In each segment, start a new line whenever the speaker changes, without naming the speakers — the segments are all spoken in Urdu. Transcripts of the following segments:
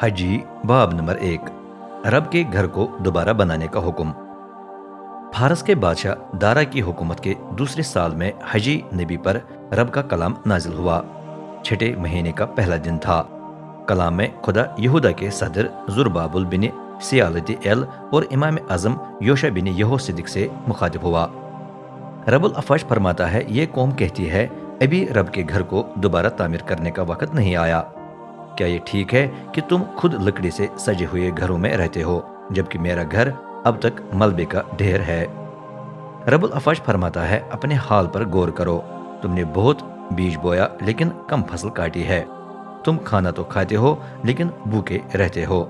حجی باب نمبر 1، رب کے گھر کو دوبارہ بنانے کا حکم۔ فارس کے بادشاہ دارا کی حکومت کے دوسرے سال میں حجی نبی پر رب کا کلام نازل ہوا۔ چھٹے مہینے کا پہلا دن تھا۔ کلام میں خدا یہودا کے صدر زربابل بن سیالتیل اور امام اعظم یوشع بن یہوصدق سے مخاطب ہوا۔ رب الافواج فرماتا ہے، یہ قوم کہتی ہے ابھی رب کے گھر کو دوبارہ تعمیر کرنے کا وقت نہیں آیا۔ کیا یہ ٹھیک ہے کہ تم خود لکڑی سے سجے ہوئے گھروں میں رہتے ہو جبکہ میرا گھر اب تک ملبے کا ڈھیر ہے؟ رب الافواج فرماتا ہے، اپنے حال پر غور کرو۔ تم نے بہت بیج بویا لیکن کم فصل کاٹی ہے۔ تم کھانا تو کھاتے ہو لیکن بھوکے رہتے ہو،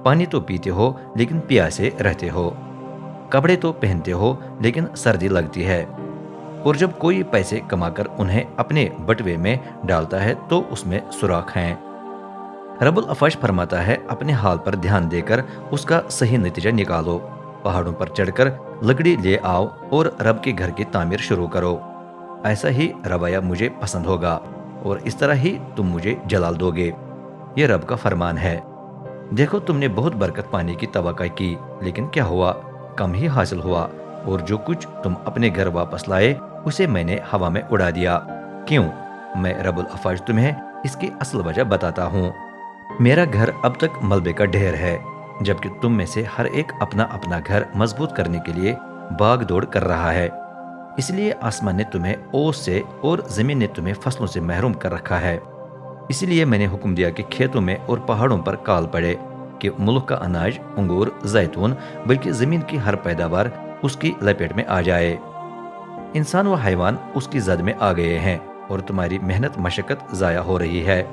پانی تو پیتے ہو لیکن پیاسے رہتے ہو، کپڑے تو پہنتے ہو لیکن سردی لگتی ہے، اور جب کوئی پیسے کما کر انہیں اپنے بٹوے میں ڈالتا ہے تو اس میں سوراخ ہیں۔ رب الافواج فرماتا ہے، اپنے حال پر دھیان دے کر اس کا صحیح نتیجہ نکالو۔ پہاڑوں پر چڑھ کر لکڑی لے آؤ اور رب کے گھر کی تعمیر شروع کرو۔ ایسا ہی رویہ مجھے پسند ہوگا اور اس طرح ہی تم مجھے جلال دو گے۔ یہ رب کا فرمان ہے۔ دیکھو، تم نے بہت برکت پانے کی توقع کی لیکن کیا ہوا؟ کم ہی حاصل ہوا، اور جو کچھ تم اپنے گھر واپس لائے اسے میں نے ہوا میں اڑا دیا۔ کیوں؟ میں رب الافواج تمہیں اس کی اصل وجہ بتاتا ہوں۔ میرا گھر اب تک ملبے کا ڈھیر ہے، جبکہ تم میں سے ہر ایک اپنا اپنا گھر مضبوط کرنے کے لیے باغ دوڑ کر رہا ہے۔ اس لیے آسمان نے تمہیں اوس سے اور زمین نے تمہیں فصلوں سے محروم کر رکھا ہے۔ اس لیے میں نے حکم دیا کہ کھیتوں میں اور پہاڑوں پر کال پڑے کہ ملک کا اناج، انگور، زیتون، بلکہ زمین کی ہر پیداوار اس کی لپیٹ میں آ جائے۔ انسان و حیوان اس کی زد میں آ گئے ہیں اور تمہاری محنت مشقت ضائع ہو رہی ہے۔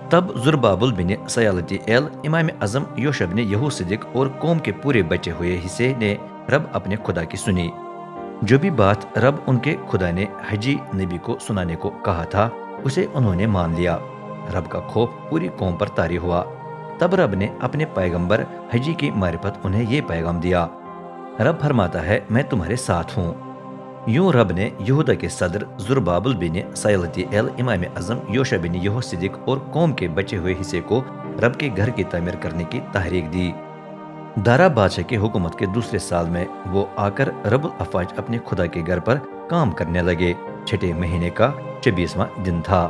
تب زربابل بن سیالتیل، امام اعظم یوشع بن یہوصدق اور قوم کے پورے بچے ہوئے حصے نے رب اپنے خدا کی سنی۔ جو بھی بات رب ان کے خدا نے حجی نبی کو سنانے کو کہا تھا اسے انہوں نے مان لیا۔ رب کا خوف پوری قوم پر طاری ہوا۔ تب رب نے اپنے پیغمبر حجی کی معرفت انہیں یہ پیغام دیا۔ رب فرماتا ہے، میں تمہارے ساتھ ہوں۔ یوں رب نے یہودا کے صدر زربابل بن سیالتیل، امام اعظم یوشع بن یہوصدق اور قوم کے بچے ہوئے حصے کو رب کے گھر کی تعمیر کرنے کی تحریک دی۔ دارا بادشاہ کی حکومت کے دوسرے سال میں وہ آ کر رب الافواج اپنے خدا کے گھر پر کام کرنے لگے۔ چھٹے مہینے کا 26واں دن تھا۔